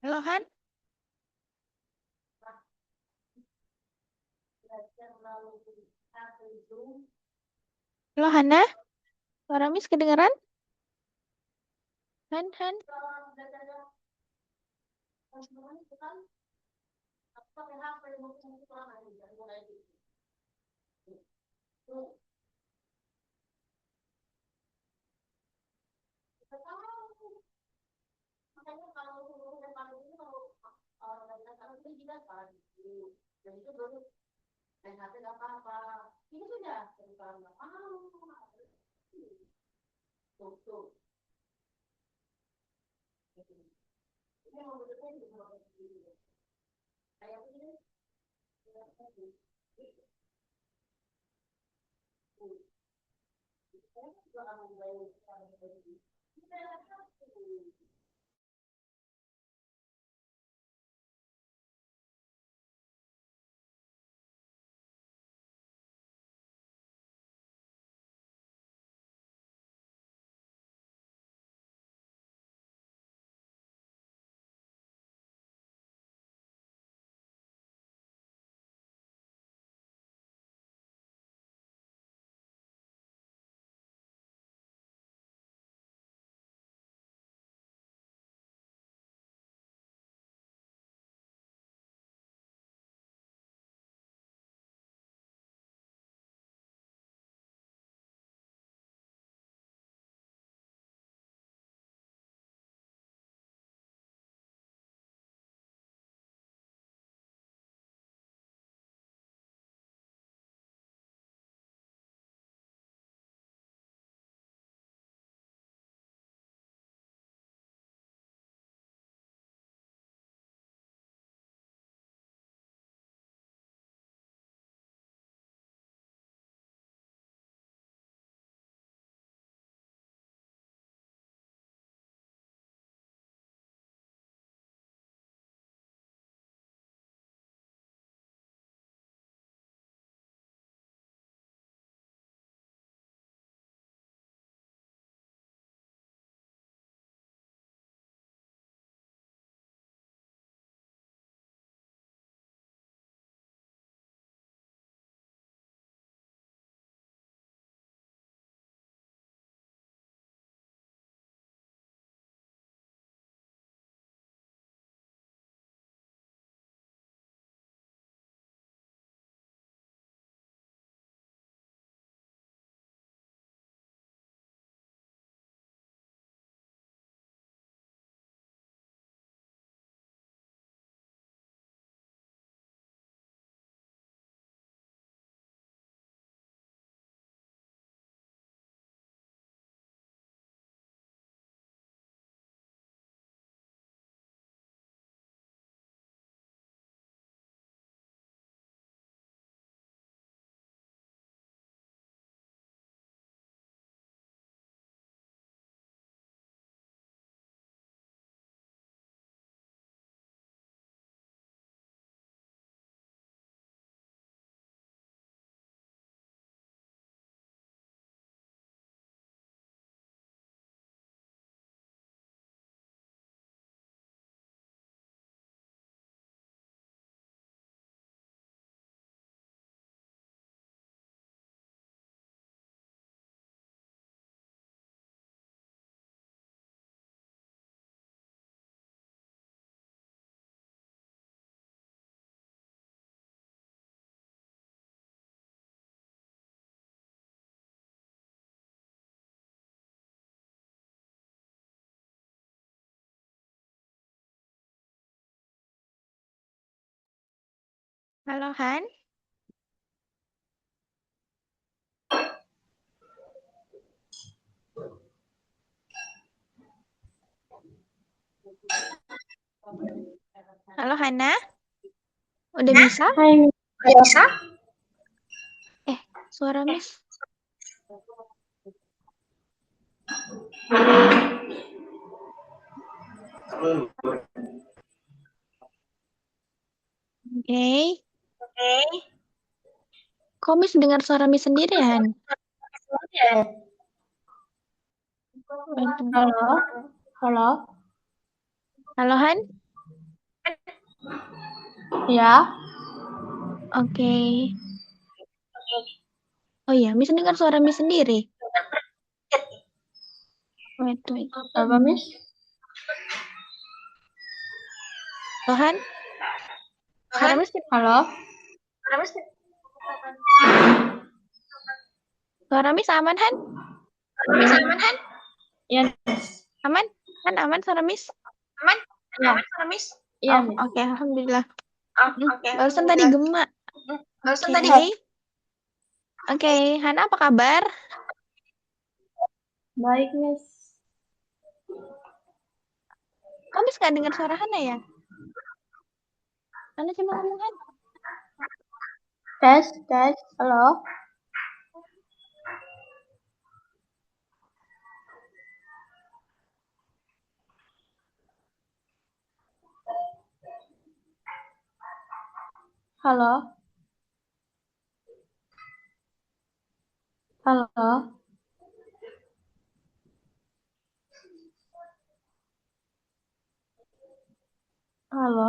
Halo Han, halo Hana, suara Miss kedengeran? Han, halo Han, halo Hana, udah bisa? Hai, Elsa. Suara Miss, oke. Kok Miss dengar suara Miss sendiri Han? Waduh. Halo, halo. Halo Han? Ya, Oke. Oh iya, Miss dengar suara Miss sendiri. Wait, wait. apa Miss? Halo Han? Suara Miss, Halo? suara Miss aman Han? Iya, Miss. Aman? Han aman suara Miss? Iya, iya, Oh, Miss. oke, Alhamdulillah. Barusan tadi gema. Oke. Oke, Hana apa kabar? Baik, Miss. Kok Miss nggak dengar suara Hana ya? Hana coba ngomong Han. Tes, tes. Halo? Halo? Halo? Halo?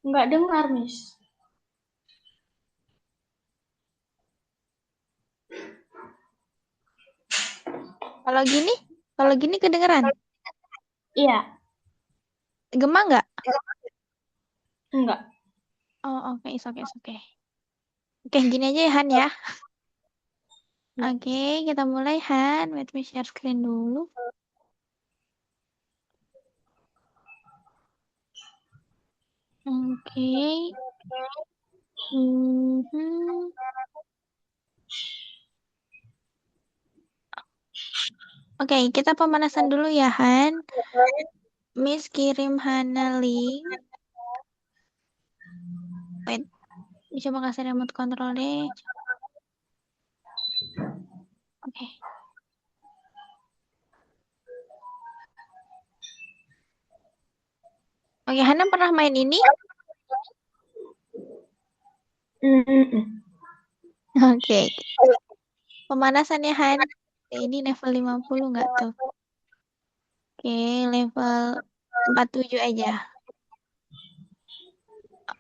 Nggak dengar, Miss. Kalau gini kedengeran? Iya, Gema nggak? enggak. Oh, oke, oke. Oke, gini aja ya Han ya. Ya. Oke, kita mulai Han. Let me share screen dulu. Oke. Mhm. Oke, kita pemanasan dulu ya Han. Miss kirim Hana link. Wait, coba kasih remote control deh. Oke. Oke, Hana pernah main ini? Oke. Pemanasannya Han. Ini level 50 nggak tuh? Oke, level 47 aja.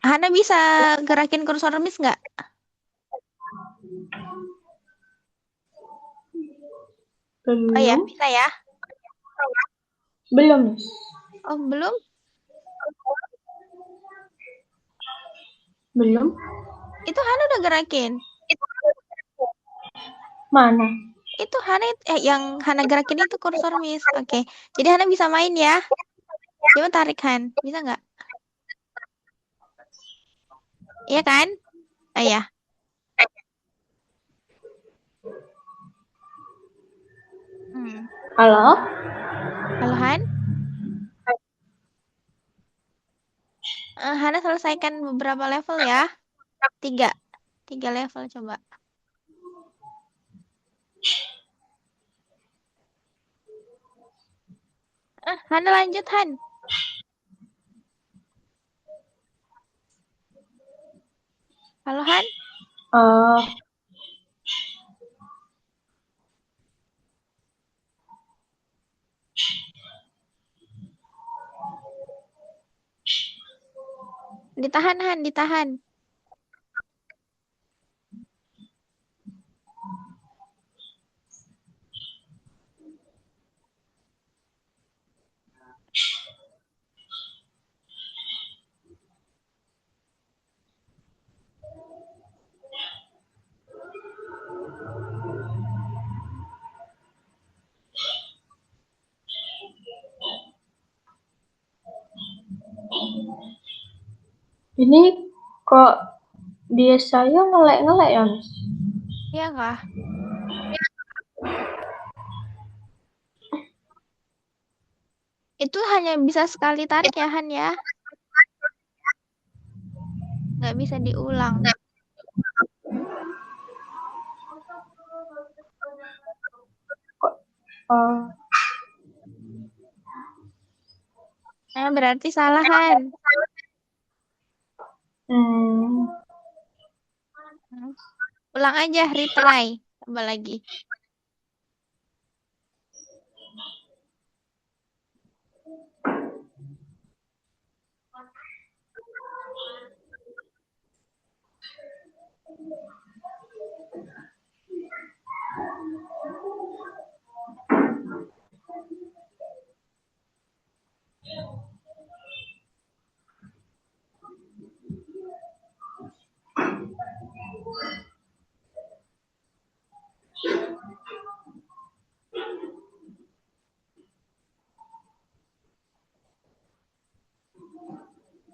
Hana bisa gerakin kursor Miss nggak? Oh ya, Belum? bisa ya? Belum, Miss. Oh, belum? Belum? Itu Hana udah gerakin. Mana? Itu Hana yang Hana gerakin itu kursor Miss. Oke. Jadi Hana bisa main ya. Coba tarik Han. Bisa nggak? Iya kan? Oh ya. Hmm. Halo? Halo Han. Hana selesaikan beberapa level ya. Tiga. Tiga level coba. Hana lanjut Han. Halo Han. Oh, Ditahan Han, ditahan. ini kok dia saya ngelek-ngelek ya, Miss? Iya kah? Itu hanya bisa sekali tarik ya Han ya. Nggak bisa diulang. Oh, Nah, berarti salah Han. hmm. Hmm. Ulang aja, retry. Coba lagi.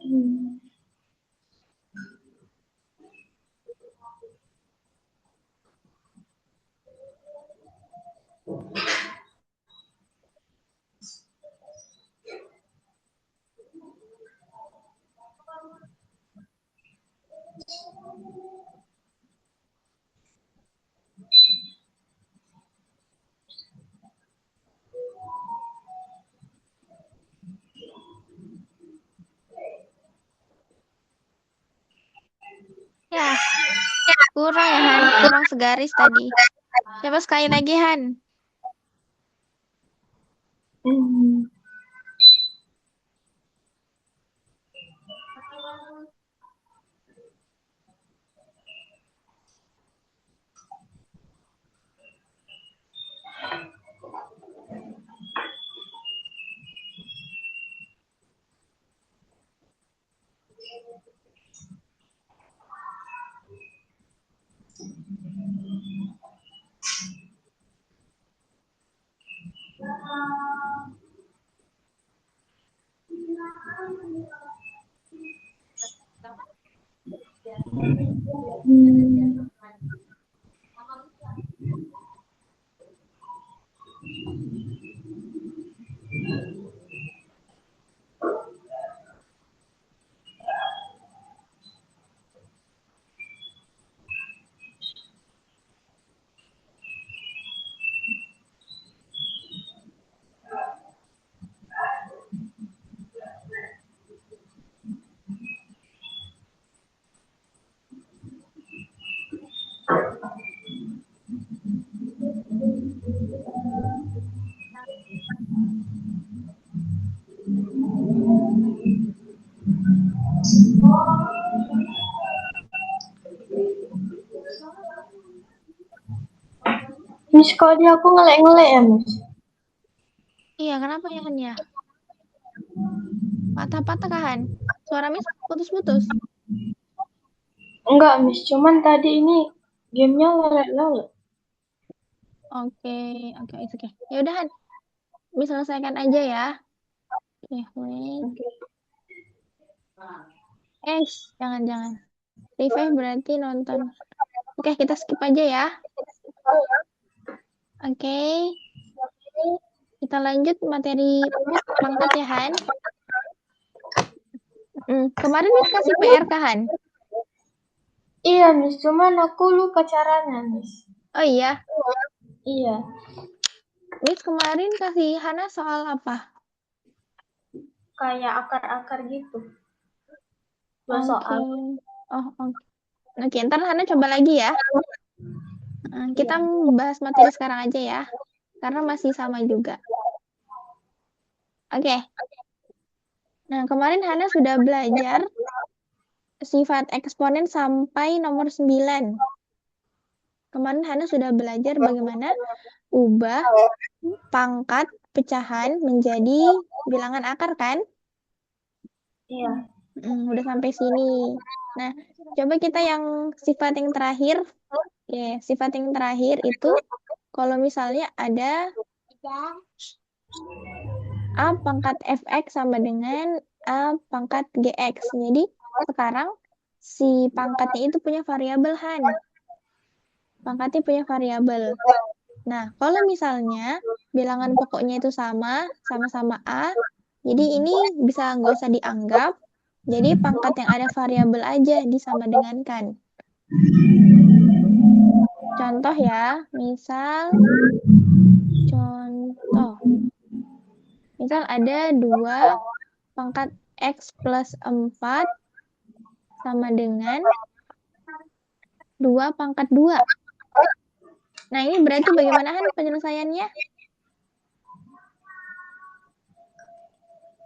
Hmm. Ya, kurang ya, Han. Kurang segaris tadi. Coba sekali lagi, Han. Hmm. Hmm. Miss, kok dia aku ngelek-ngelek ya, Miss? Iya, kenapa ya, Han ya? Patah-patah kah, Han? Suara Miss putus-putus. Enggak, Miss. Cuman tadi ini gamenya lelek-lelek. Oke, oke, oke. Ya udah, Han. Miss selesaikan aja ya. Oke, wait. Oke. Jangan-jangan. Revive berarti nonton. Oke, kita skip aja ya. Oke, kita lanjut materi pangkat ya, Han. Kemarin Miss kasih PR kah, Han? Iya, Miss. Cuman aku lupa caranya, Miss. Oh iya, Iya. Miss kemarin kasih Hana soal apa? Kayak akar-akar gitu. Dua Oke. soal. Oh, oke. Oke, ntar Hana coba lagi ya. Kita Iya. bahas materi sekarang aja ya. Karena masih sama juga. Oke. Nah, kemarin Hana sudah belajar sifat eksponen sampai nomor 9. Kemarin Hana sudah belajar bagaimana ubah pangkat pecahan menjadi bilangan akar kan? Iya. Udah sampai sini. Nah, coba kita yang sifat yang terakhir. Oke, sifat yang terakhir itu kalau misalnya ada A pangkat fx sama dengan A pangkat gx. Jadi sekarang si pangkatnya itu punya variabel Han. Pangkatnya punya variabel. Nah, kalau misalnya bilangan pokoknya itu sama-sama A, jadi ini bisa nggak usah dianggap. Jadi pangkat yang ada variabel aja disama dengankan. Contoh ya, misal contoh. Misal ada 2 pangkat X plus 4 sama dengan 2 pangkat 2. Nah, ini berarti bagaimana Han penyelesaiannya?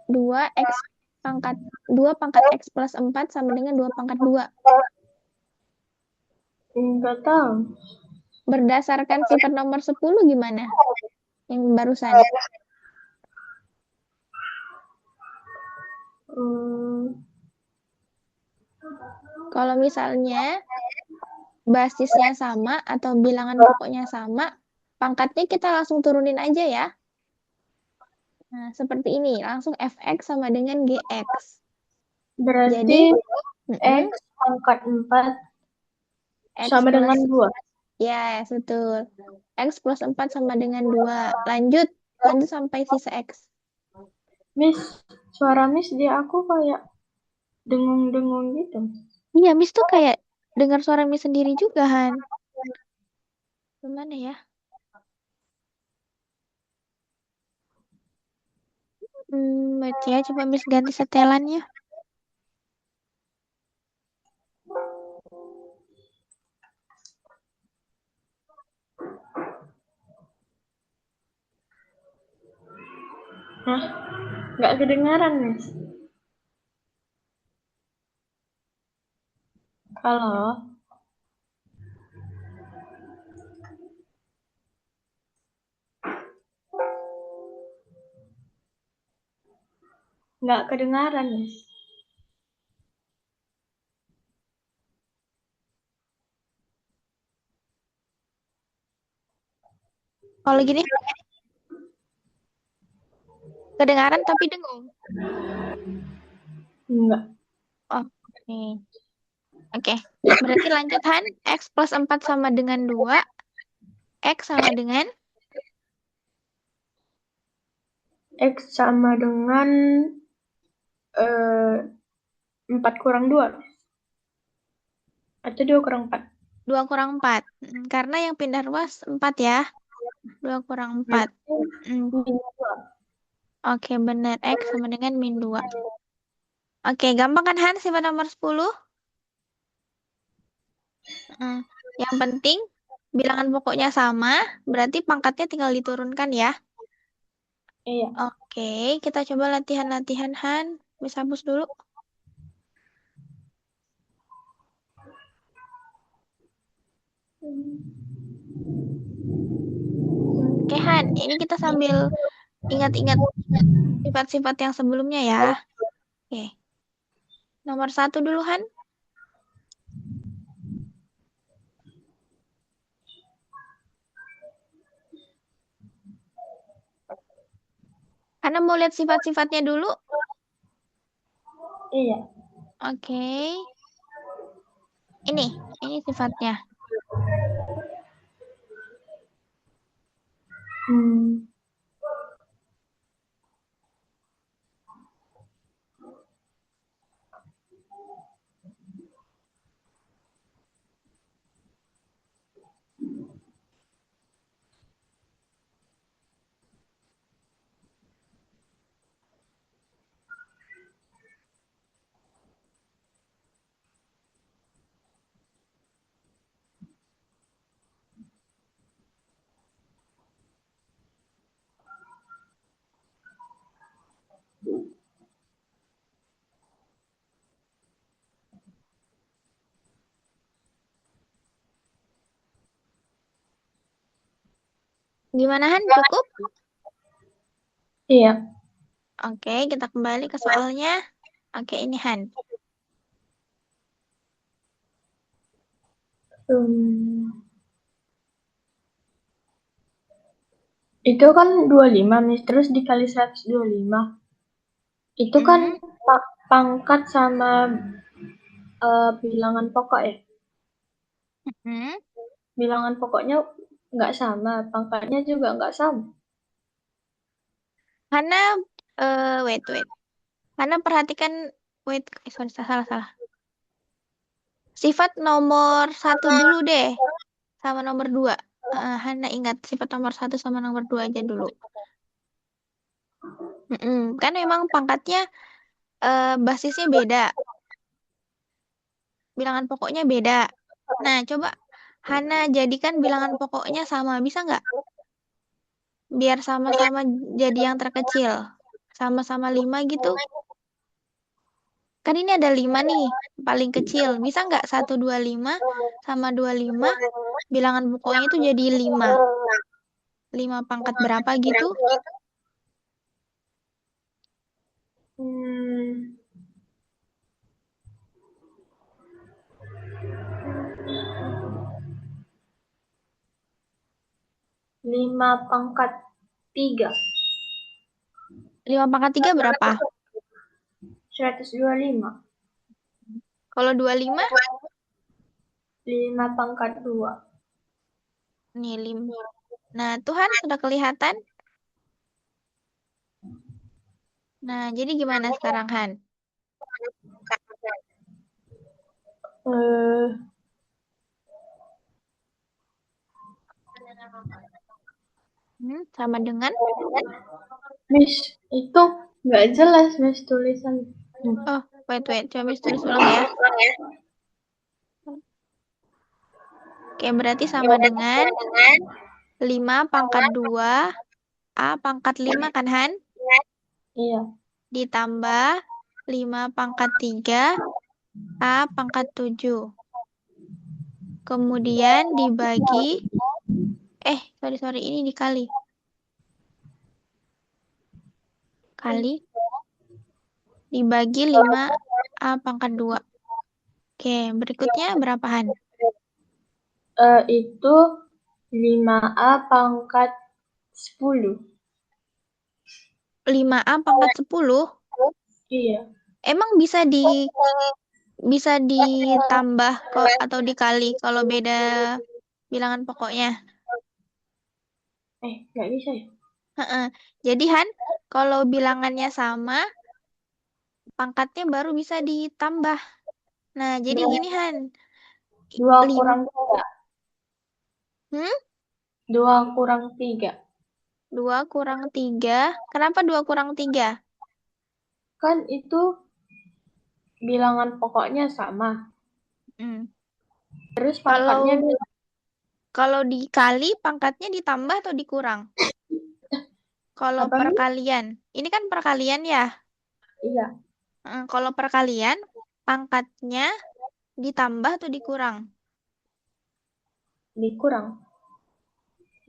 2 pangkat X plus 4 sama dengan 2 pangkat 2. Enggak tahu. Berdasarkan sifat nomor 10 gimana? Yang barusan. Hmm, Kalau misalnya basisnya sama atau bilangan pokoknya sama, pangkatnya kita langsung turunin aja ya. Nah, seperti ini. Langsung fx sama dengan gx. Jadi, berarti mm-mm, X pangkat 4 x sama plus, dengan 2. ya betul. X plus 4 sama dengan 2. Lanjut sampai sisa x. Miss, suara Miss di aku kayak dengung-dengung gitu. Iya, Miss tuh kayak dengar suara Miss sendiri juga, Han. Gimana ya? Wait ya, coba Miss ganti setelannya. Hah? Nggak kedengaran, Miss. Halo? Nggak kedengaran, Miss. Kalau gini, kedengaran tapi dengung. Nggak. Oke. Oke. Berarti lanjut, Han. X plus 4 sama dengan 2. X sama dengan X sama dengan 4 kurang 2. Atau 2 kurang 4. 2 kurang 4. Karena yang pindah ruas 4 ya. 2 kurang 4. Hmm, Min 2. Oke, benar. X sama dengan min 2. Oke, gampang kan, Han? Sifat nomor 10. Hmm, Yang penting bilangan pokoknya sama. Berarti pangkatnya tinggal diturunkan ya. Iya. Oke, kita coba latihan-latihan, Han. Bisa hapus dulu. Oke, Han. Ini kita sambil ingat-ingat sifat-sifat yang sebelumnya ya. Oke. Nomor 1 dulu, Han. Karena mau lihat sifat-sifatnya dulu. Iya. Oke. Ini sifatnya. Hmm. Gimana, Han? Cukup? Iya. Oke, kita kembali ke soalnya. Oke, ini Han. Hmm. Itu kan 25, Miss. Terus dikali 125. Itu kan Mm, pangkat sama bilangan pokok ya. mm. Bilangan pokoknya nggak sama, pangkatnya juga nggak sama. Karena, wait. Karena perhatikan, wait, sorry, salah, salah. Sifat nomor 1 dulu deh, sama nomor 2. Hana ingat sifat nomor 1 sama nomor 2 aja dulu. Kan memang pangkatnya basisnya beda. Bilangan pokoknya beda. Nah, coba Hana jadikan bilangan pokoknya sama. Bisa nggak? Biar sama-sama jadi yang terkecil. Sama-sama 5 gitu. Kan ini ada 5 nih, paling kecil. Bisa nggak 125 sama 25 bilangan pokoknya itu jadi 5. 5 pangkat berapa gitu? Hmm, 5 pangkat 3. 5 pangkat 3 berapa? 125. Kalau 25, 5 pangkat 2. nih 5. Nah, Tuhan sudah kelihatan. Nah, jadi gimana sekarang, Han? Eh, Sama dengan? Miss, itu nggak jelas Miss tulisan. Oh, wait. Coba Miss tulis ulang ya. Oke, berarti sama dengan 5 pangkat 2 A pangkat 5 kan, Han? Iya. Ditambah 5 pangkat 3 A pangkat 7. Kemudian dibagi, sorry, ini dikali. Kali, dibagi 5 A pangkat 2. Oke, berikutnya berapa, Han? Itu 5A pangkat 10. 5A pangkat 10? Iya. Emang bisa ditambah atau dikali kalau beda bilangan pokoknya? Nggak bisa ya? Heeh. Jadi, Han, kalau bilangannya sama, pangkatnya baru bisa ditambah. Nah, jadi Dua, gini, Han. 2 Lim, kurang 3. hmm? 2 kurang 3. 2 kurang 3. Kenapa 2 kurang 3? Kan itu bilangan pokoknya sama. Hmm. Terus Kalau pangkatnya kalau dikali, pangkatnya ditambah atau dikurang? Kalau apa nih? perkalian. Ini kan perkalian ya. Iya, Kalau perkalian, pangkatnya ditambah atau dikurang? dikurang.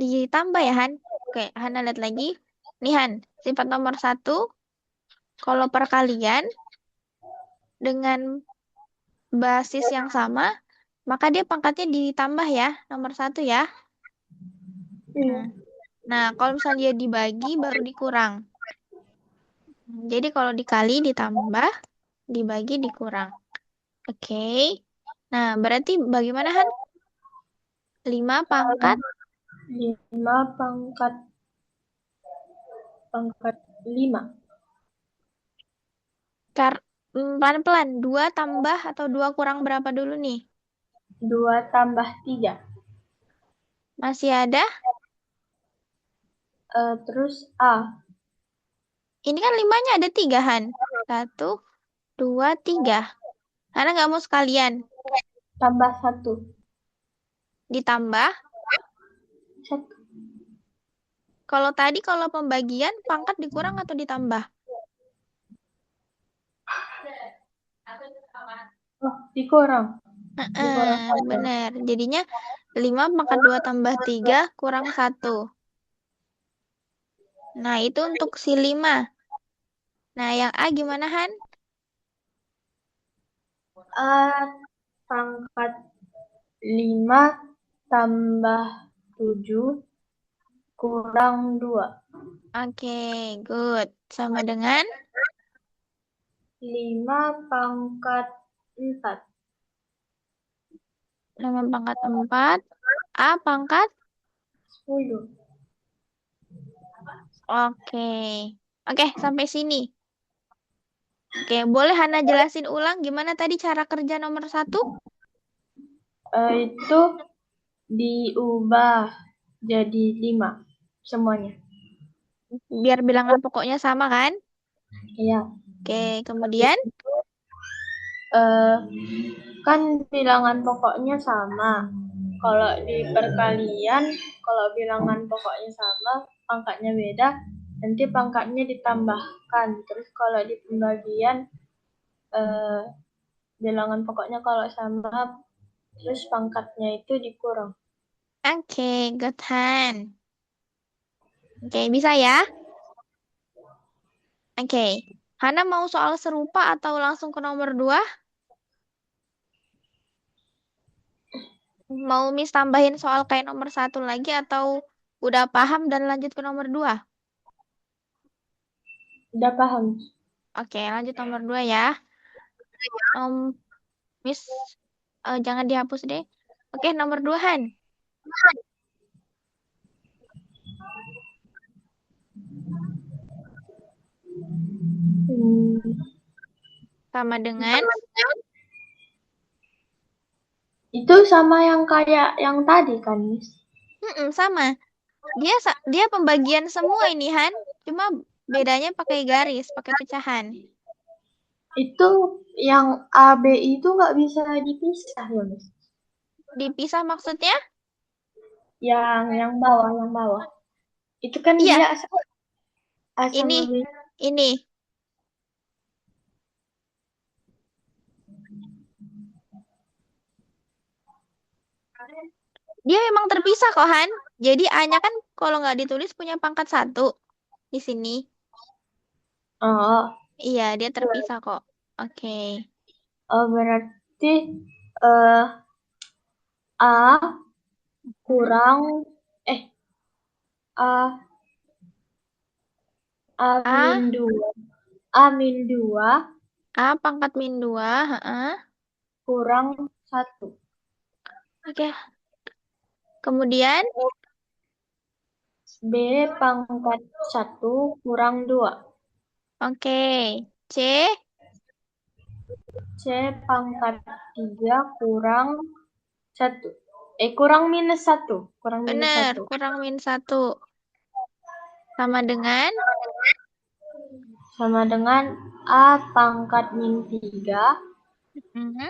Ditambah ya, Han. Oke, Hana lihat lagi. Nih, Han. Sifat nomor 1, kalau perkalian dengan basis yang sama, maka dia pangkatnya ditambah ya, nomor 1 ya. Iya. Nah, kalau misalnya dia dibagi, baru dikurang. Jadi kalau dikali ditambah, dibagi dikurang. Oke. Nah, berarti bagaimana, Han? 5 pangkat 5 pangkat 5. pelan-pelan. 2 tambah atau 2 kurang berapa dulu nih? 2 tambah 3. Masih ada? Terus A. Ini kan 5-nya ada 3, Han. 1, 2, 3. Karena nggak mau sekalian. Tambah 1. Ditambah. 1. Kalau pembagian, pangkat dikurang atau ditambah? Oh, dikurang. Dikurang 1. Bener. Jadinya 5 pangkat 2 tambah 3 kurang 1. Nah, itu untuk si 5. Nah, yang A gimana, Han? A pangkat 5 tambah 7 kurang 2. Oke, good. Sama dengan 5 pangkat 4. 5 pangkat 4. A pangkat? 10. Oke. Oke, sampai sini. Oke, boleh Hana jelasin ulang gimana tadi cara kerja nomor 1? Itu diubah jadi 5 semuanya. Biar bilangan pokoknya sama kan? Iya. Oke, kemudian? eh, kan bilangan pokoknya sama. Kalau di perkalian, kalau bilangan pokoknya sama, pangkatnya beda, nanti pangkatnya ditambahkan. Terus kalau di pembagian, eh, bilangan pokoknya kalau sama, terus pangkatnya itu dikurang. Oke, good Han. Oke, bisa ya? Oke. Hana mau soal serupa atau langsung ke nomor 2? Mau Miss tambahin soal kayak nomor 1 lagi atau udah paham dan lanjut ke nomor 2? Udah paham? Oke, lanjut nomor 2 ya. Miss, jangan dihapus deh. Oke, nomor 2 Han. Hmm, Sama dengan, itu sama yang kayak yang tadi kan, Miss? sama. Dia pembagian semua ini Han. Cuma bedanya pakai garis, pakai pecahan. Itu yang A, B itu nggak bisa dipisah ya, Miss? Dipisah maksudnya? Yang bawah, yang bawah. Itu kan Iya, dia A ini, sama B. ini. Dia emang terpisah kok, Han. Jadi A-nya kan kalau nggak ditulis punya pangkat 1 di sini. Oh, Iya, dia terpisah kok. Oke. oh berarti eh A Hmm. kurang eh A A min A, 2 A min 2 A pangkat min 2. Heeh. kurang 1. Oke. Kemudian, B pangkat 1 kurang 2. oke. C, C pangkat 3 kurang 1. Kurang minus 1. Kurang minus bener. 1. Kurang min 1. Sama dengan, Sama dengan A pangkat min 3 hmm,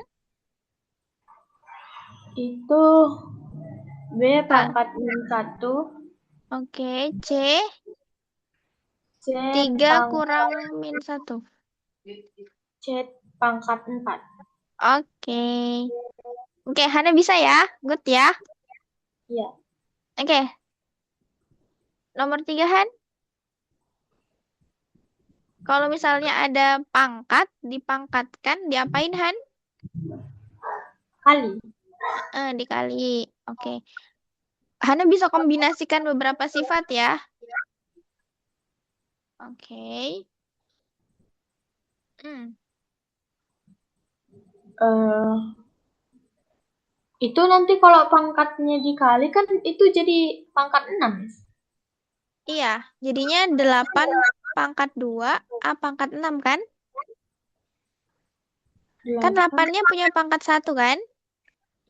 itu B Kak. pangkat min 1 Oke. C, C 3 kurang pangkat min 1. C pangkat 4. Oke. Oke, Hana bisa ya? Good ya? Ya, Oke. Nomor 3, Han. Kalau misalnya ada pangkat, dipangkatkan, diapain, Han? kali. Dikali. Oke. Hana bisa kombinasikan beberapa sifat ya. Oke. Hmm. Eh, itu nanti kalau pangkatnya dikali kan itu jadi pangkat 6. Iya, jadinya 8 pangkat 2 A pangkat 6 kan? Kan 8. 8-nya punya pangkat 1 kan?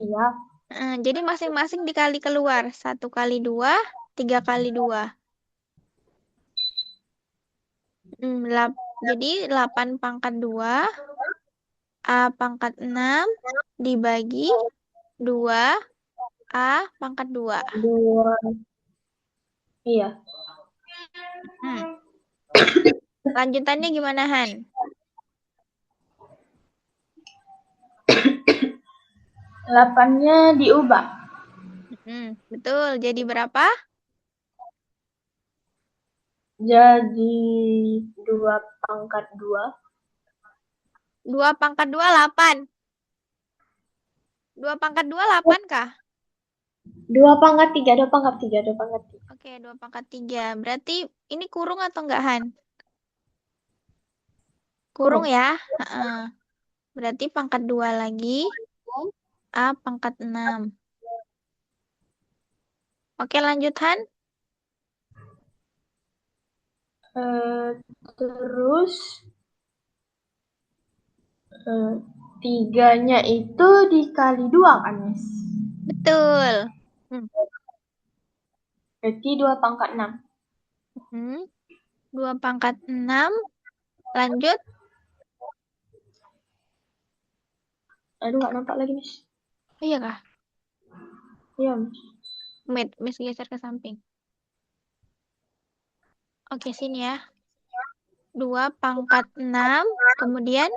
Iya. Jadi masing-masing dikali keluar. 1 kali 2, 3 kali 2. Jadi 8 pangkat 2 A pangkat 6 dibagi 2 A pangkat 2. 2. Iya. Hmm. Lanjutannya gimana, Han? 8-nya diubah. Betul. Jadi berapa? Jadi 2 pangkat 2. 2 pangkat 2, 8. 2 pangkat 2, 8 kah? 2 pangkat 3, 2 pangkat 3, 2 pangkat 3. Oke, 2 pangkat 3. Berarti ini kurung atau enggak, Han? Kurung Kurung. ya? Heeh. Berarti pangkat 2 lagi. A pangkat 6. Oke, lanjut, Han. Terus 3-nya itu dikali 2 kan, Miss? Betul. Hmm. Berarti 2 pangkat 6. 2 pangkat 6. Lanjut. Aduh, nggak nampak lagi, Miss. Oh, iya kah? Iya, Miss. Miss geser ke samping. Oke, sini ya. 2 × 6, kemudian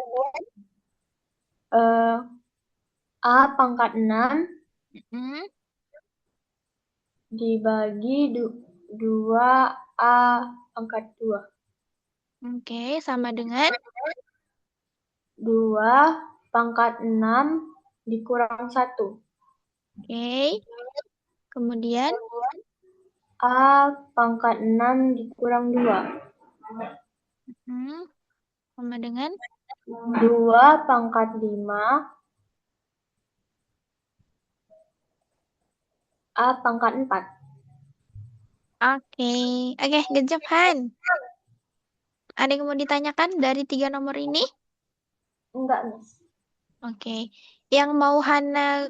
Eh, A pangkat 6 mm, dibagi 2 A pangkat 2. oke, sama dengan 2 pangkat 6 dikurang 1. oke. Kemudian A pangkat 6 dikurang 2. mm, sama dengan 2 pangkat 5 A pangkat 4. oke. Oke, good job, Han. Ada yang mau ditanyakan dari 3 nomor ini? Enggak, Miss. Oke. Yang mau Hana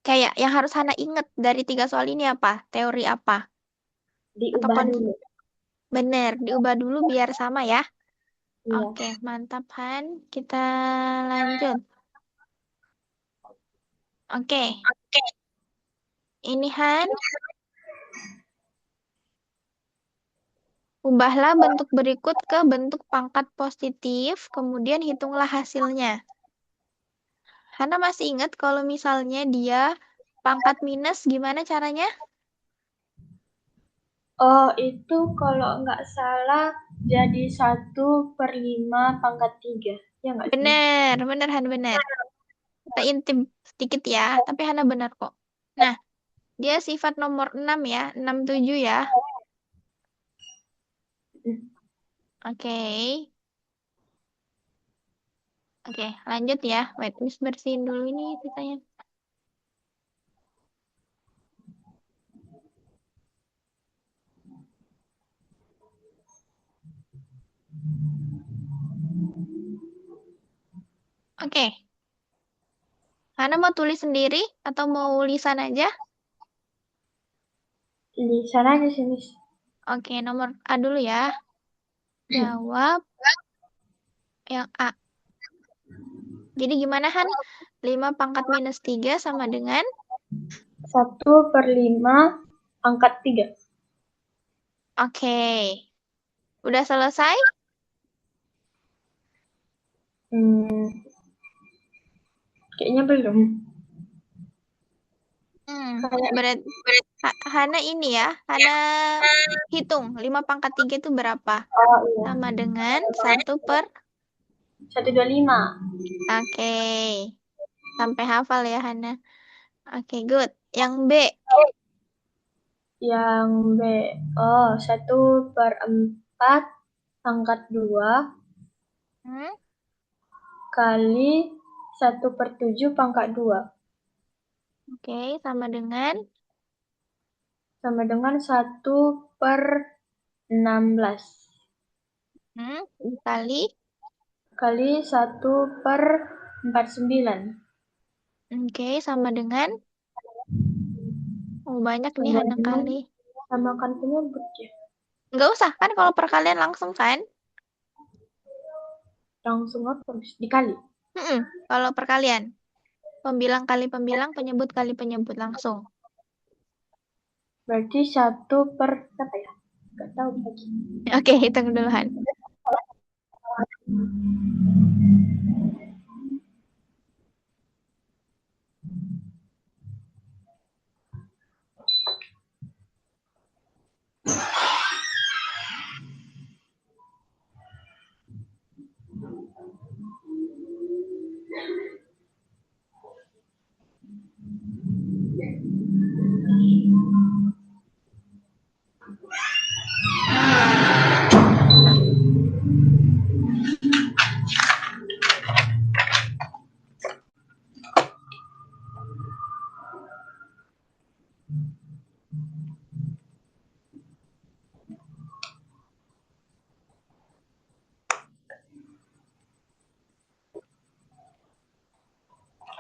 kayak yang harus Hana ingat dari 3 soal ini apa? Teori apa? Atau Diubah dulu. bener, diubah dulu biar sama ya. Iya. Oke, mantap Han. Kita lanjut. Oke, ini Han. Ubahlah bentuk berikut ke bentuk pangkat positif, kemudian hitunglah hasilnya. Hana masih ingat kalau misalnya dia pangkat minus, gimana caranya? Oh, itu kalau nggak salah jadi 1/5 pangkat 3. Ya nggak sih, Miss? Bener, bener Han, bener. Kita intip sedikit ya, tapi Hana benar kok. Nah, dia sifat nomor 6 ya, 67 ya. Oke. Oke, lanjut ya. Wait, Miss bersihin dulu ini sisanya. Oke. Hana mau tulis sendiri atau mau lisan aja? Di sana aja sih, Miss. Oke, nomor A dulu ya. Jawab yang A. Jadi gimana Han? 5 pangkat minus 3 sama dengan? 1/5 pangkat 3. Oke. Udah selesai? Hmm, kayaknya belum. Kayak Berat, Hana ini ya. Hana hitung 5 pangkat 3 itu berapa? oh iya. Sama dengan 1 per. 1/25. Oke. Sampai hafal ya Hana. Oke, good. Yang B. Yang B. Oh, 1/4 pangkat 2 Hmm? kali 1/7 pangkat 2. Oke, sama dengan Sama dengan 1/16. dikali. Kali 1/49. Oke, sama dengan. Oh, banyak nih Sama Hana dengan kali. samakan penyebut ya. Nggak usah, kan kalau perkalian langsung kan? Langsung apa, Miss? Dikali. Kalau perkalian. Pembilang kali pembilang, penyebut kali penyebut langsung. Berarti 1 per apa ya? Gak tahu lagi. Oke, hitung dulu Han.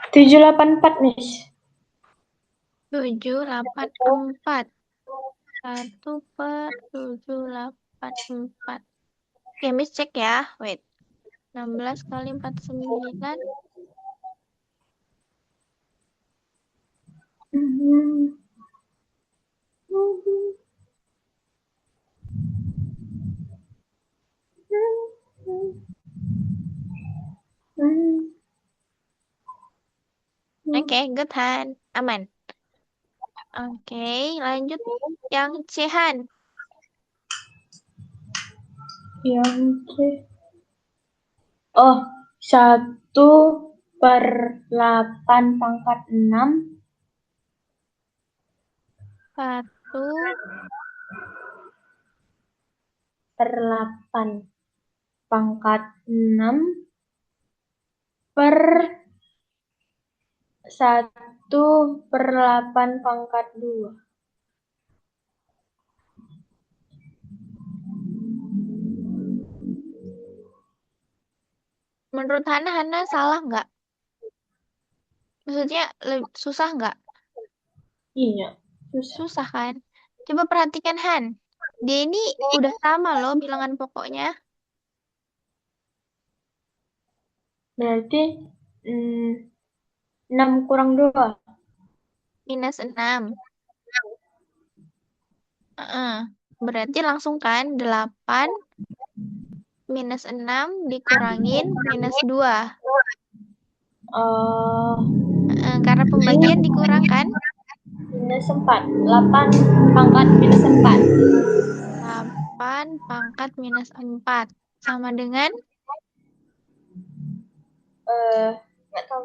Tujuh delapan empat, Miss. 784. 1/784. Oke, Miss cek ya. Wait. 16 kali 49. Oke, good Han. Aman. Oke, lanjut yang Cihan. Yang C. Oh, 1/8 pangkat 6 1 per 8 pangkat 6 per 1/8 pangkat 2. Menurut Hana, Hana salah nggak? Maksudnya susah nggak? Iya, susah. Susah kan? Coba perhatikan Han. Dia ini udah sama loh bilangan pokoknya. Berarti 6 kurang 2. -6. Berarti langsung kan 8 -6 dikurangin -2. Karena pembagian dikurangkan. -4. 8 pangkat -4. 8 pangkat -4. Sama dengan Nggak tahu.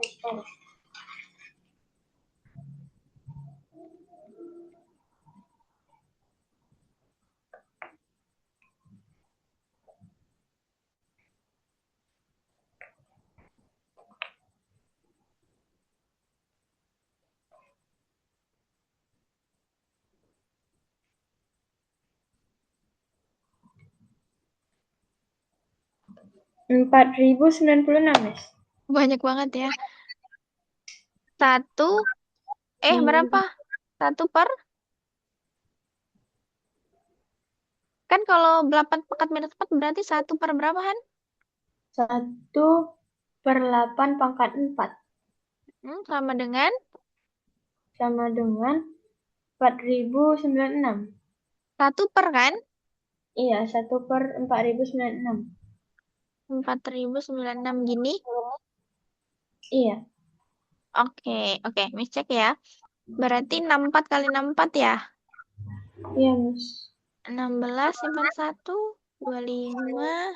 4.096, Mas. banyak banget ya. 1, berapa? 1 per? Kan kalau 8 pangkat -4 berarti 1 per berapa, Han? 1/8 pangkat 4. Sama dengan Sama dengan 4.096. 1 per kan? Iya, 1/4.096. 4.096 gini. Iya. Oke, oke, Miss cek ya. Berarti 64 kali 64 ya? Iya, Mas. 16 simpan 1, 25,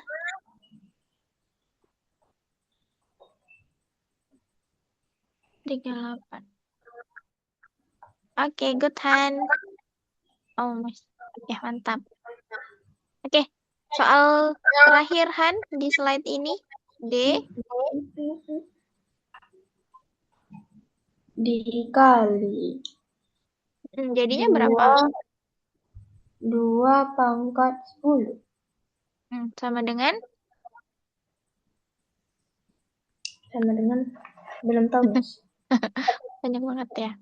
38. Oke, good Han. Oh, Miss. Ya, mantap. Oke, soal terakhir Han di slide ini. D. Dikali Jadinya berapa? 2 pangkat 10. Sama dengan? Sama dengan, belum tahu, Mas. Banyak banget ya.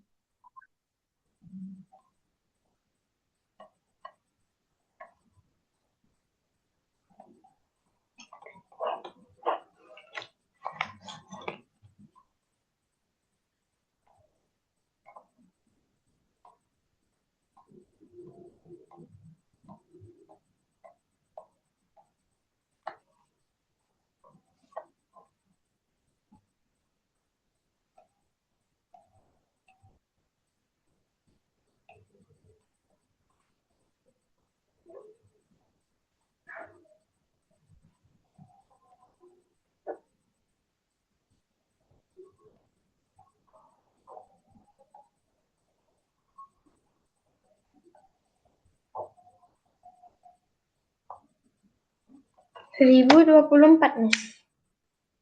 Seribu 1024, Mas.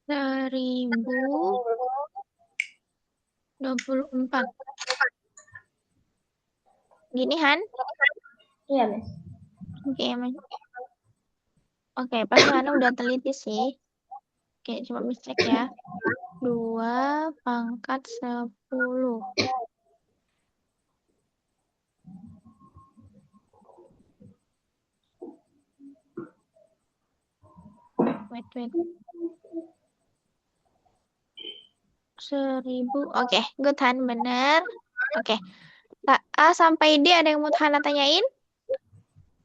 1024. Gini Han? Iya, Mas. Oke, Oke, pasti Hana udah teliti sih. Oke, coba Miss cek ya. 2 pangkat 10. Wait. 1000. Oke, good Han, bener. Oke. A sampai D ada yang mau Hana tanyain?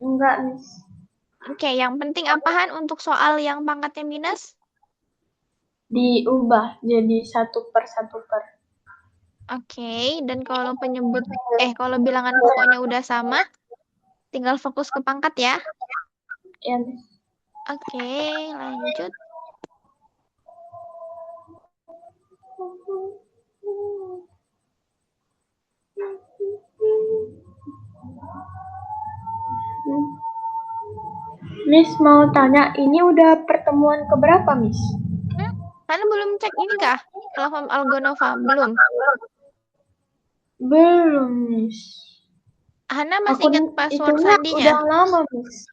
Enggak, Miss. Oke, yang penting apahan untuk soal yang pangkatnya minus? Diubah jadi 1/1. Oke, dan kalau bilangan pokoknya udah sama, tinggal fokus ke pangkat ya. Ya, Miss. Oke, lanjut. Miss mau tanya, ini udah pertemuan keberapa, Miss? Hana belum cek ini kah? Platform Algonova, belum. Belum, Miss. Hana masih Akun ingat password itunya sandinya? udah lama, Miss.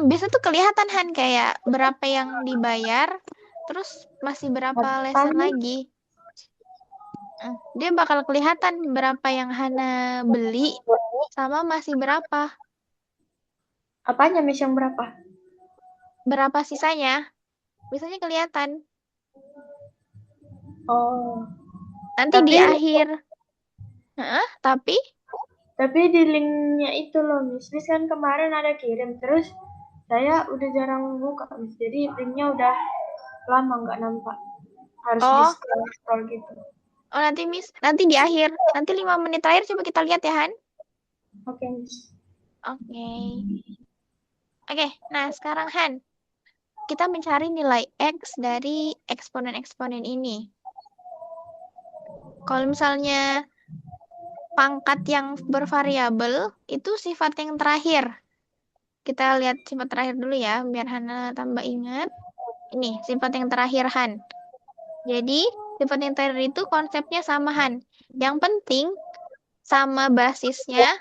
Bisa tuh kelihatan Han kayak berapa yang dibayar, terus masih berapa Kapan, lesson Miss? lagi. Dia bakal kelihatan berapa yang Hana beli sama masih Apanya, Miss, yang berapa? berapa sisanya. Biasanya kelihatan. Oh, Nanti di tapi akhir. Tapi di linknya itu loh, Miss. Miss kan kemarin ada kirim, terus saya udah jarang buka, Miss. Jadi linknya udah lama nggak nampak. Harus di oh scroll gitu. nanti Miss, nanti di akhir. Nanti 5 menit terakhir coba kita lihat ya Han. Oke, Miss. Oke. Oke, nah sekarang Han, kita mencari nilai X dari eksponen-eksponen ini. Kalau misalnya pangkat yang bervariabel, itu sifat yang terakhir. Kita lihat sifat terakhir dulu ya, biar Hana tambah ingat. Ini, sifat yang terakhir Han. Jadi, sifat yang terakhir itu konsepnya sama Han. Yang penting, sama basisnya,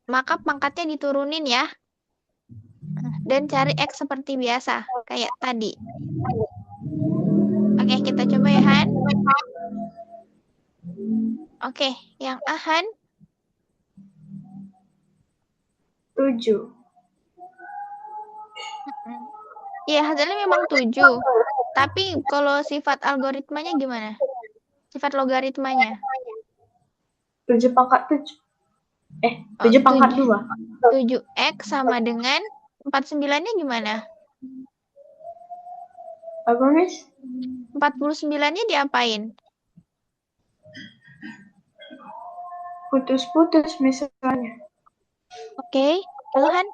maka pangkatnya diturunin ya. Dan cari X seperti biasa, kayak tadi. Oke, kita coba ya Han. Oke, yang A Han. 7. Iya, hasilnya memang 7. Tapi kalau sifat algoritmanya gimana? Sifat logaritmanya. 7/7. Oh, 7/2. 7X sama dengan 49-nya gimana? Apa, Miss? 49-nya diapain? Putus-putus misalnya. Oke, halo Han.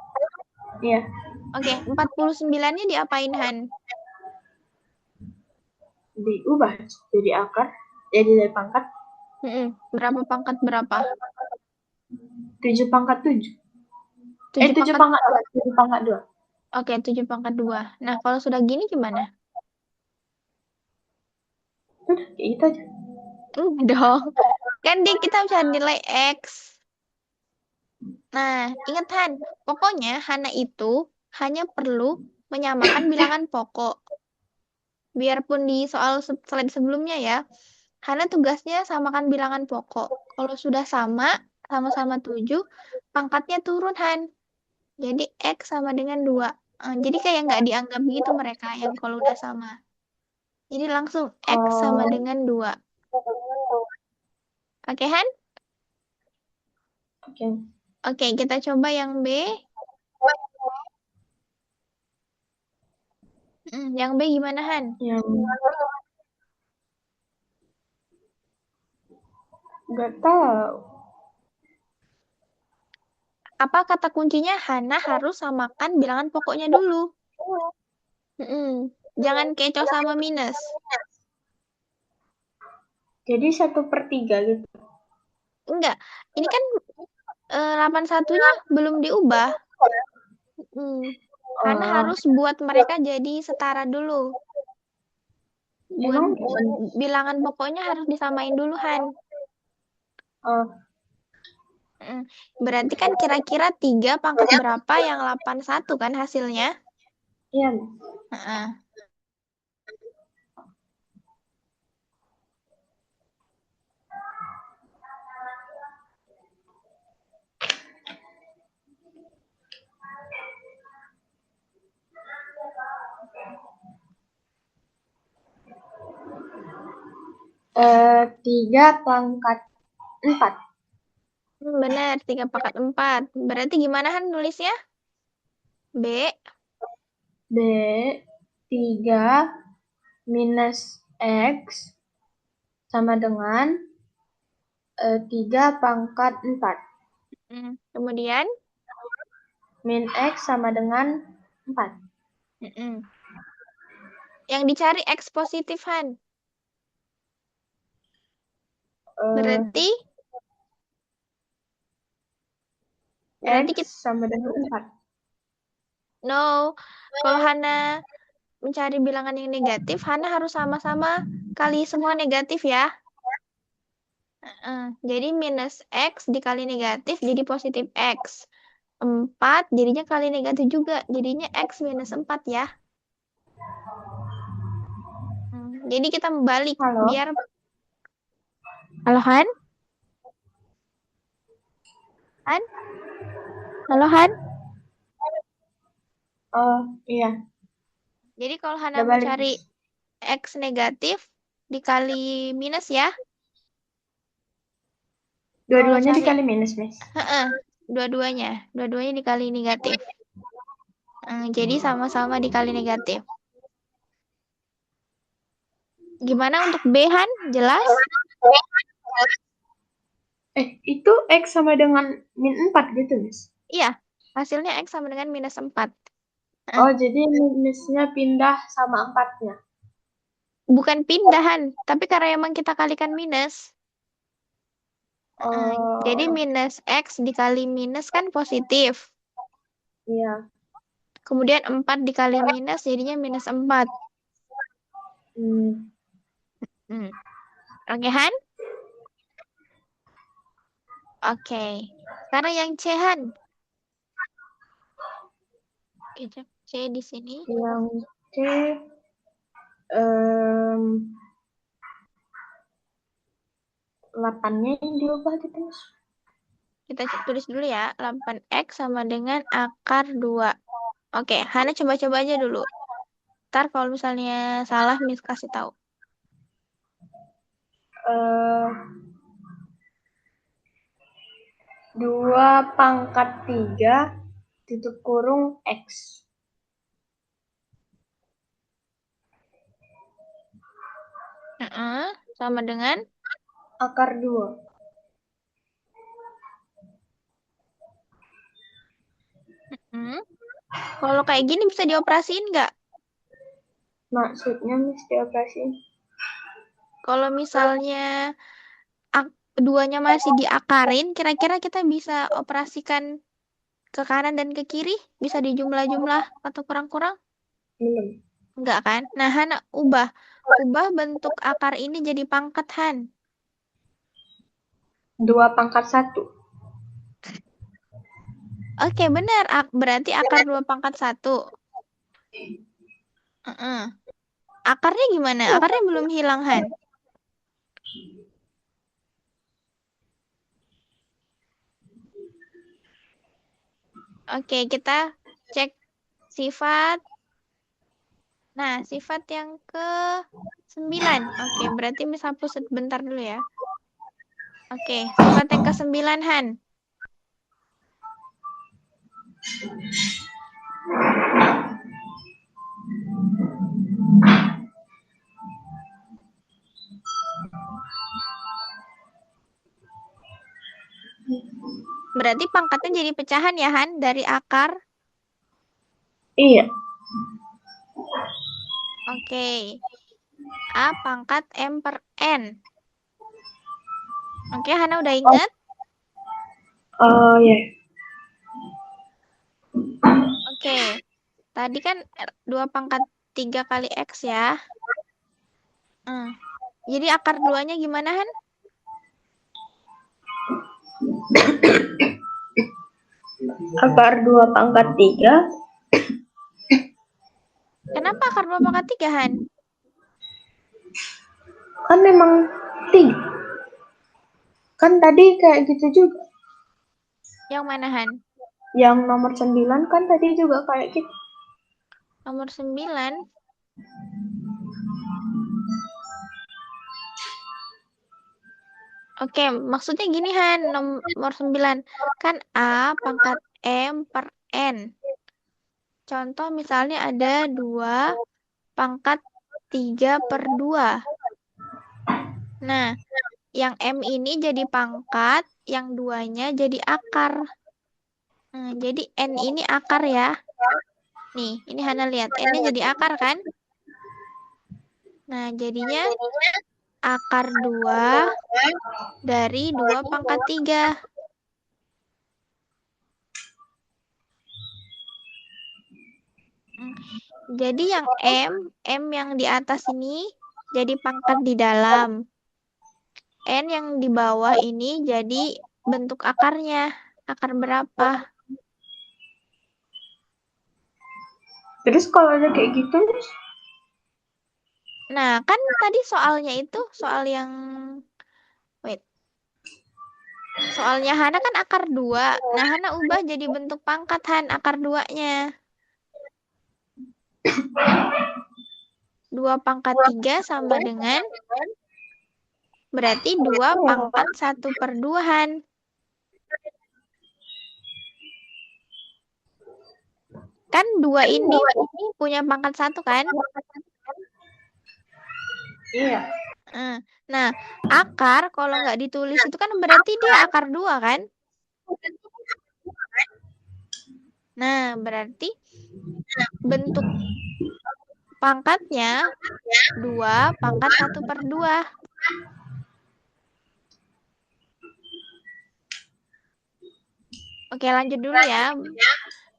Iya, Oke, 49-nya diapain Han? diubah jadi akar, jadi dari pangkat Berapa pangkat berapa? 7/7. 7 7 pangkat. pangkat 2, 7/2. Oke, 7 pangkat 2. Nah, kalau sudah gini gimana? Udah, kayak gitu aja. Dong. Kan kita bisa nilai X. Nah, ingat Han, pokoknya Hana itu hanya perlu menyamakan bilangan pokok. Biarpun di soal slide sebelumnya ya, Hana tugasnya samakan bilangan pokok. Kalau sudah sama-sama 7, pangkatnya turun Han. Jadi X sama dengan 2. Jadi kayak nggak dianggap gitu mereka yang kalau udah sama. Jadi langsung X sama Oh, dengan 2. Oke Han? oke. Oke, kita coba yang B. Yang B gimana Han? Yang nggak tahu. Apa kata kuncinya? Hana harus samakan bilangan pokoknya dulu. Jangan kecoh sama minus. Jadi 1/3 gitu. Enggak, ini kan 81-nya belum diubah. Hana Oh, harus buat mereka jadi setara dulu. Buat emang bilangan pokoknya harus disamain dulu, Han. oh, Berarti kan kira-kira 3 pangkat berapa yang 81 kan hasilnya? iya. Heeh. Tiga pangkat 4. Benar, 3 pangkat 4. Berarti gimana Han nulisnya? B. B 3 minus X sama dengan 3 pangkat 4. Kemudian? Min X sama dengan 4. Yang dicari X positif Han. Berarti X kita, sama dengan 4. no. Kalau Hana mencari bilangan yang negatif, Hana harus sama-sama kali semua negatif ya. Jadi minus X dikali negatif jadi positif X. 4 jadinya kali negatif juga. Jadinya X minus 4 ya. Jadi kita membalik Halo. biar. Halo Han? Han? Halo Han? Oh iya. Jadi kalau Hana Udah balik. mencari X negatif dikali minus ya. Dua-duanya Kalau cari dikali minus, Miss. dua-duanya dikali negatif. Jadi sama-sama dikali negatif. Gimana untuk B Han? Jelas? Itu X sama dengan min 4 gitu, Miss? Iya, hasilnya X sama dengan minus 4. Oh, jadi minusnya pindah sama 4-nya. Bukan pindahan, tapi karena emang kita kalikan minus. Jadi minus X dikali minus kan positif. Iya. Kemudian 4 dikali minus jadinya minus 4. Oke, Han? Oke. Sekarang yang C, Han. Oke, C di sini. Yang C 8-nya yang diubah gitu, Mas. Kita tulis dulu ya. 8X sama dengan akar 2. Oke, Hana coba-coba aja dulu. Ntar kalau misalnya salah, Miss kasih tahu. 2 pangkat 3 tutup kurung X. Sama dengan akar 2. Kalau kayak gini bisa dioperasiin nggak? Maksudnya Miss dioperasiin? Kalau misalnya duanya masih diakarin, kira-kira kita bisa operasikan ke kanan dan ke kiri? Bisa dijumlah-jumlah atau kurang-kurang? Belum. Enggak kan? Nah, Hana ubah bentuk akar ini jadi pangkat, Han. 2 pangkat 1. Oke, benar. Berarti akar 2 pangkat 1. Akarnya gimana? Akarnya belum hilang, Han. Oke, kita cek sifat. Nah, sifat yang ke-9. Oke, berarti Miss hapus sebentar dulu ya. Oke, sifat yang ke-9, Han. Berarti pangkatnya jadi pecahan ya, Han, dari akar? Iya. Oke. A pangkat M per N. Oke, Hana udah ingat? Oh, ya. Oke. Tadi kan 2 pangkat 3 kali X ya. Jadi akar 2-nya gimana, Han? Akar 2 pangkat 3. Kenapa akar 2 pangkat 3, Han? Kan memang 3. Kan tadi kayak gitu juga. Yang mana, Han? Yang nomor 9 kan tadi juga kayak gitu. Nomor 9. Oke, maksudnya gini Han, nomor 9. Kan A pangkat M per N. Contoh misalnya ada 2 pangkat 3 per 2. Nah, yang M ini jadi pangkat, yang 2-nya jadi akar. Nah, jadi N ini akar ya. Nih, ini Hana lihat. N-nya jadi akar kan? Nah, jadinya akar 2 dari 2 pangkat 3. Jadi yang M yang di atas ini jadi pangkat di dalam. N yang di bawah ini jadi bentuk akarnya. Akar berapa? Terus kalau ada kayak gitu, Nah, kan tadi soalnya itu soal yang wait. Soalnya Hana kan akar 2. Nah, Hana ubah jadi bentuk pangkat Han akar 2-nya. 2 pangkat 3 sama dengan berarti 2 pangkat 1 per 2 Han. Kan 2 ini punya pangkat 1 kan? iya. Nah, akar kalau nggak ditulis itu kan berarti dia akar 2 kan? Nah, berarti bentuk pangkatnya 2 pangkat 1 per 2. Oke, lanjut dulu ya.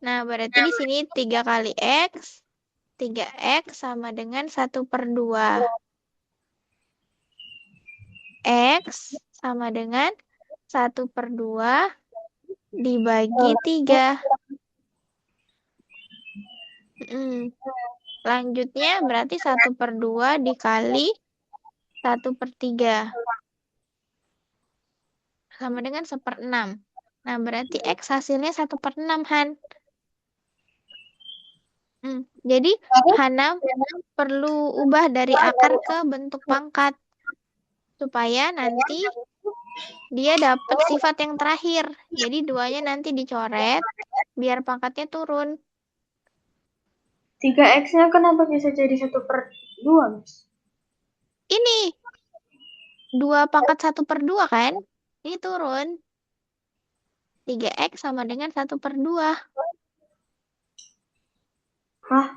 Nah, berarti di sini 3 kali X. 3X sama dengan 1 per 2. X sama dengan 1 per 2 dibagi 3. Lanjutnya berarti 1 per 2 dikali 1 per 3. Sama dengan 1/6. Nah, berarti X hasilnya 1 per 6, Han. Jadi, Hana perlu ubah dari akar ke bentuk pangkat. Supaya nanti dia dapat sifat yang terakhir. Jadi, 2-nya nanti dicoret biar pangkatnya turun. 3X-nya kenapa bisa jadi 1 per 2, Miss? Ini 2 pangkat 1 per 2 kan? Ini turun. 3X sama dengan 1 per 2. Hah?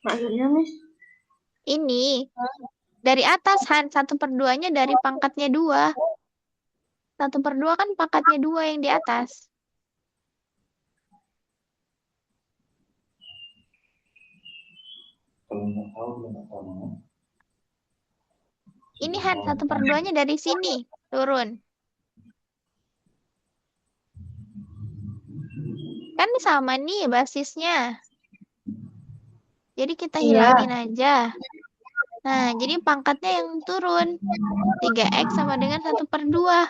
Maksudnya, Miss? Ini dari atas, Han. 1 per 2-nya dari pangkatnya 2. 1 per 2 kan pangkatnya 2 yang di atas. Ini Han, 1 per 2-nya dari sini. Turun. Kan sama nih basisnya. Jadi kita hilangin aja. Nah, jadi pangkatnya yang turun. 3X sama dengan 1 per 2.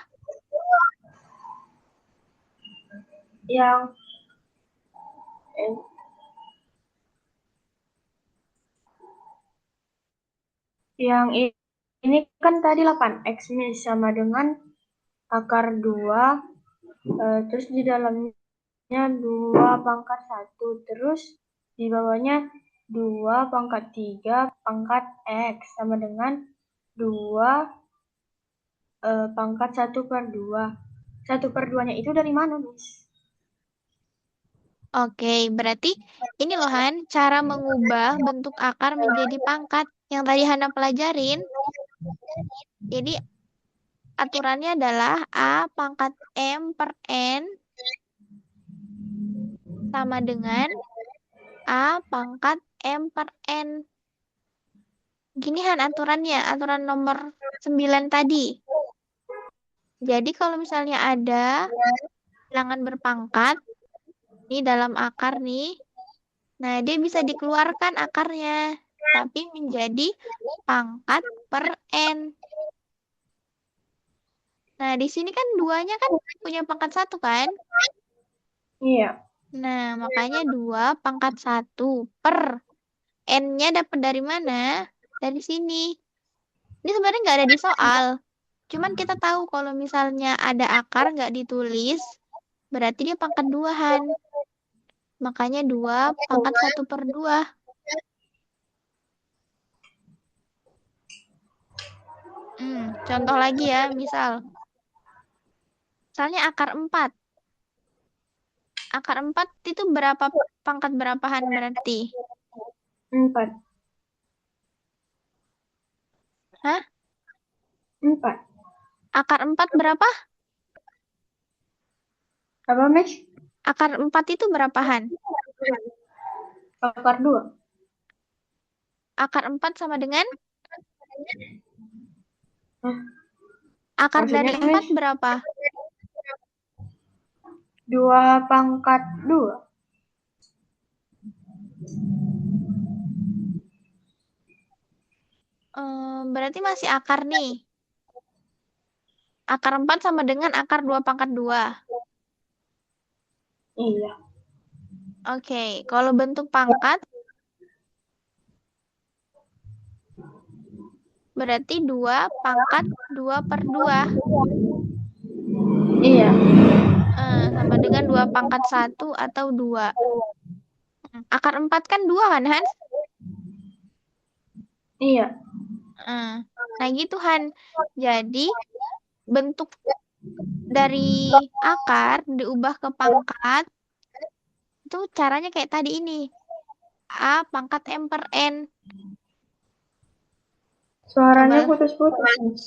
Yang ini kan tadi 8X nih sama dengan akar 2, terus di dalamnya 2 pangkat 1, terus di bawahnya 2 pangkat 3 pangkat X sama dengan 2 pangkat 1 per 2. 1 per 2-nya itu dari mana, Miss? Oke, berarti ini loh Han, cara mengubah bentuk akar menjadi pangkat yang tadi Hana pelajarin. Jadi aturannya adalah A pangkat M per N sama dengan A pangkat M per N. Gini Han aturannya, aturan nomor 9 tadi. Jadi kalau misalnya ada bilangan berpangkat, ini dalam akar nih, nah dia bisa dikeluarkan akarnya, tapi menjadi pangkat per N. Nah, di sini kan 2-nya kan punya pangkat 1 kan? Iya. Nah, makanya 2 pangkat 1 per N-nya dapat dari mana? Dari sini. Ini sebenarnya nggak ada di soal. Cuman kita tahu kalau misalnya ada akar nggak ditulis, berarti dia pangkat 2, Han. Makanya 2 pangkat 1/2. Contoh lagi ya, misalnya akar 4. Akar 4 itu pangkat berapahan berarti? 4. Hah? 4. Akar 4 berapa? Apa, Miss? Akar 4 itu berapahan? Akar 2. Akar 4 sama dengan? Hah, Akar dari maksudnya, 4 Miss? berapa? 2 pangkat 2. Berarti masih akar nih. Akar 4 sama dengan akar 2 pangkat 2. Iya. Oke, kalau bentuk pangkat, berarti 2 pangkat 2/2. Iya. Sama dengan 2 pangkat 1 atau 2. Akar 4 kan 2 kan, Hans? Iya. Nah gitu, Han. Jadi, bentuk dari akar diubah ke pangkat, itu caranya kayak tadi ini. A pangkat M per N. Suaranya Coba. putus-putus, Miss.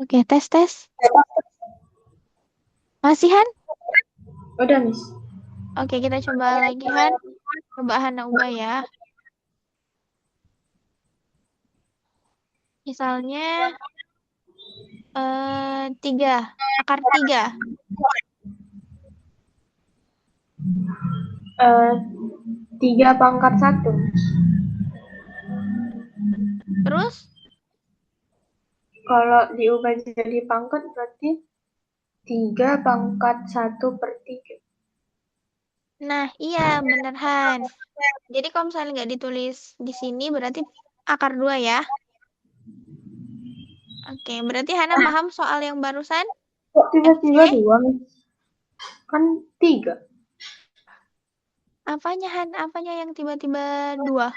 Oke, tes. Masih, Han? Udah, Miss. Oke, kita coba lagi, Han. Coba Hana ubah ya. Misalnya, 3. Akar 3. 3 pangkat 1. Terus, Kalau diubah jadi pangkat berarti 3 pangkat 1/3. nah iya bener, Han. Jadi kalau misalnya nggak ditulis di sini, berarti akar 2 ya. Oke, berarti Hana paham soal yang barusan? Kok tiba-tiba FC? 2, Miss? Kan 3. Apanya, Han? Apanya yang tiba-tiba 2?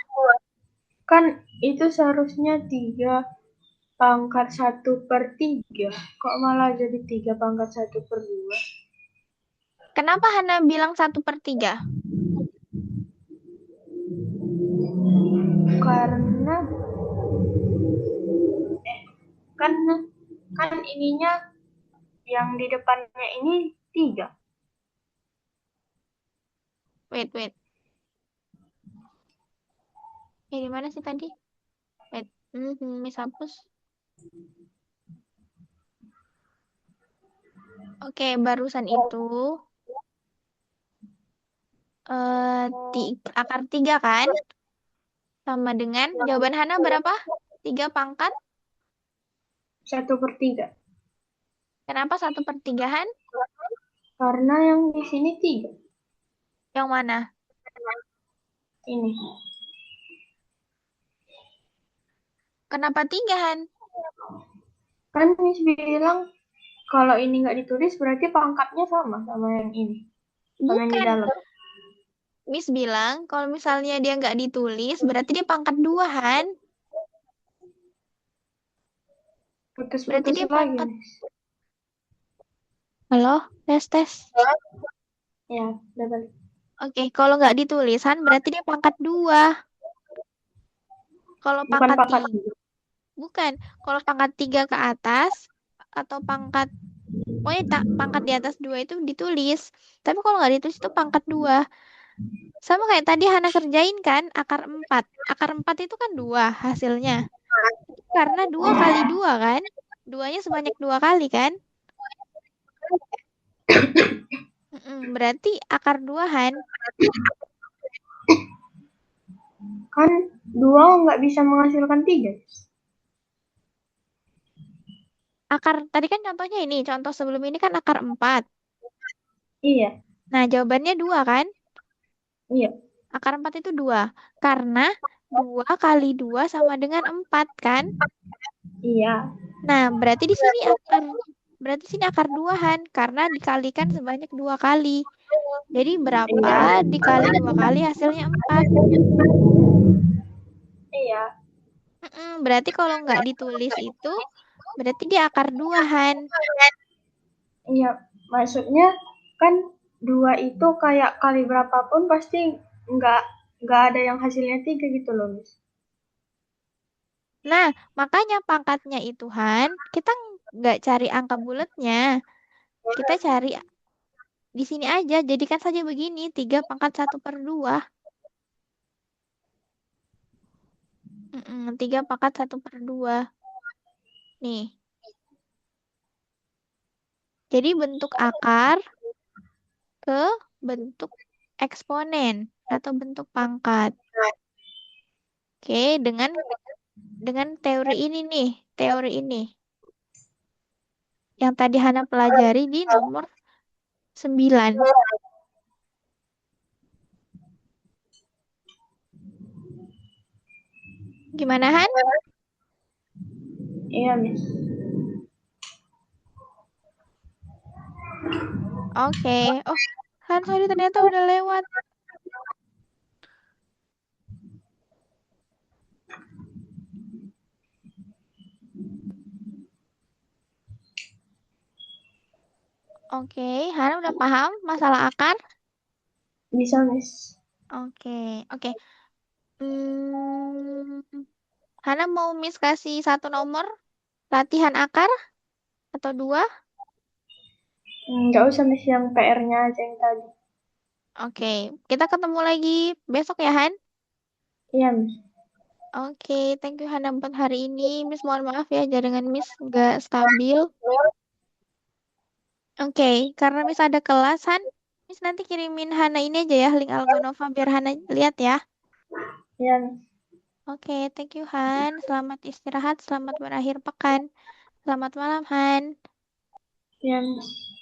Kan itu seharusnya 3 pangkat 1/3. Kok malah jadi 3 pangkat 1/2? Kenapa Hana bilang 1/3? Karena kan kan ininya yang di depannya ini 3. Wait. Di mana sih tadi? Wait. Miss hapus. Oke, barusan itu akar 3 kan? Sama dengan jawaban Hana berapa? 3 pangkat? 1/3. Kenapa 1/3, Han? Karena yang di sini 3. Yang mana? Ini. Kenapa 3, Han? Kan Miss bilang kalau ini nggak ditulis berarti pangkatnya sama yang ini. Sama yang di Bukan. dalam. Miss bilang kalau misalnya dia nggak ditulis, berarti dia pangkat 2, Han. Berarti Putus-putus dia lagi, pangkat. Miss. Halo, tes. Ya, udah balik. Oke, kalau nggak ditulis, Han, berarti dia pangkat 2. Kalau Bukan pangkat pangkat 3, bukan. Kalau pangkat 3 ke atas, atau pokoknya pangkat di atas 2 itu ditulis. Tapi kalau nggak ditulis itu pangkat 2. Sama kayak tadi Hana kerjain kan, akar 4. Akar 4 itu kan 2 hasilnya. Karena 2 kali 2 kan? 2-nya sebanyak 2 kali kan? Berarti akar 2, Han. Kan 2 nggak bisa menghasilkan 3. Tadi kan contohnya ini, contoh sebelum ini kan akar 4. Iya. Nah, jawabannya 2 kan? Iya. Akar 4 itu 2. Karena 2 kali 2 sama dengan 4 kan? Iya. Nah, berarti sini akar 2, Han, karena dikalikan sebanyak 2 kali. Jadi berapa Iya, dikali 2 kali hasilnya 4. iya, Berarti kalau nggak ditulis itu, berarti dia akar 2, Han. iya. Maksudnya kan dua itu kayak kali berapapun pasti nggak nggak ada yang hasilnya tiga gitu loh, Miss. Nah, makanya pangkatnya itu, Han, kita nggak cari angka bulatnya. Kita cari di sini aja, jadikan saja begini, 3 pangkat 1/2. 3 pangkat 1/2. Nih, jadi bentuk akar ke bentuk eksponen atau bentuk pangkat. Oke, dengan teori ini nih, teori ini. Yang tadi Hana pelajari di nomor 9. Gimana, Han? Iya, Miss. Oke. Oh, Han, sorry ternyata udah lewat. Oke, Hana udah paham masalah akar? Bisa, Miss. Oke, oke. Hana mau Miss kasih satu nomor latihan akar atau 2? Nggak usah, Miss, yang PR-nya aja yang tadi. Oke, kita ketemu lagi besok ya, Han? Iya, Miss. Oke, thank you Hana buat hari ini. Miss mohon maaf ya jaringan Miss nggak stabil. Oke, karena Miss ada kelas, Han, Miss nanti kirimin Hana ini aja ya, link Algonova biar Hana lihat ya. Iya, Miss. Oke, thank you Han. Selamat istirahat, selamat berakhir pekan. Selamat malam Han. Iya, Miss.